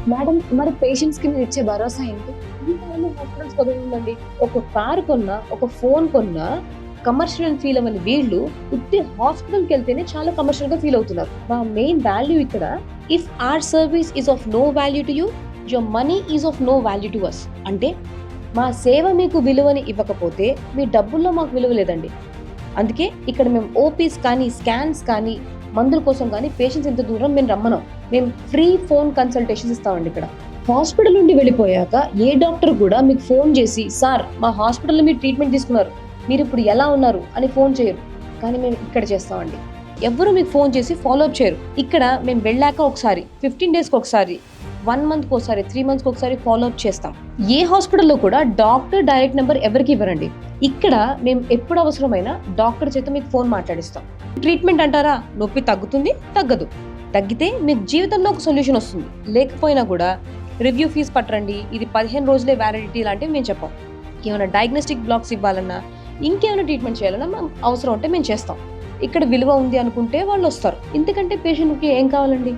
Madam మరి patients కి మీరు ఇచ్చే భరోసా ఏంటి? ఈ కాలంలో హాస్పిటల్స్ కొదుందండి. ఒక కార్ కొన్నా, ఒక ఫోన్ కొన్నా కమర్షియల్ ఫీల్ అవ్వని వీళ్ళు ఉత్తి హాస్పిటల్‌కి వెళ్తేనే చాలా కమర్షియల్‌గా ఫీల్ అవుతున్నారు. మా మెయిన్ వాల్యూ ఇక్కడ if our service is of no value to you, your money is of no value to us. అంటే మా సేవ మీకు విలువని ఇవ్వకపోతే మీ డబ్బుల్లో మాకు విలువ లేదండి. అందుకే ఇక్కడ మేము ఓపీస్ కానీ, స్కాన్స్ కానీ, మందుల కోసం కానీ పేషెంట్స్ ఇంత దూరం మేము రమ్మనం. మేము ఫ్రీ ఫోన్ కన్సల్టేషన్స్ ఇస్తామండి ఇక్కడ. హాస్పిటల్ నుండి వెళ్ళిపోయాక ఏ డాక్టర్ కూడా మీకు ఫోన్ చేసి సార్ మా హాస్పిటల్లో మీరు ట్రీట్మెంట్ తీసుకున్నారు, మీరు ఇప్పుడు ఎలా ఉన్నారు అని ఫోన్ చేయరు. కానీ మేము ఇక్కడ చేస్తామండి. ఎవ్వరు మీకు ఫోన్ చేసి ఫాలో అప్ చేయరు. ఇక్కడ మేము వెళ్ళాక ఒకసారి, 15 డేస్కి ఒకసారి, 1 మంత్కి ఒకసారి, 3 మంత్స్కి ఒకసారి ఫాలో అప్ చేస్తాం. ఏ హాస్పిటల్లో కూడా డాక్టర్ డైరెక్ట్ నెంబర్ ఎవరికి ఇవ్వరండి. ఇక్కడ మేము ఎప్పుడు అవసరమైనా డాక్టర్ చేత మీకు ఫోన్ మాట్లాడిస్తాం. ట్రీట్మెంట్ అంటారా, నొప్పి తగ్గుతుంది, తగ్గదు. తగ్గితే మీకు జీవితంలో ఒక సొల్యూషన్ వస్తుంది. లేకపోయినా కూడా రివ్యూ ఫీజు పట్టరండి, ఇది 15 రోజులే వ్యాలిడిటీ లాంటివి మేము చెప్పాం. ఏమైనా డయాగ్నోస్టిక్ బ్లాక్స్ ఇవ్వాలన్నా, ఇంకేమైనా ట్రీట్మెంట్ చేయాలన్నా అవసరం ఉంటే మేము చేస్తాం. ఇక్కడ విలువ ఉంది అనుకుంటే వాళ్ళు వస్తారు. ఇంతకంటే పేషెంట్కి ఏం కావాలండి?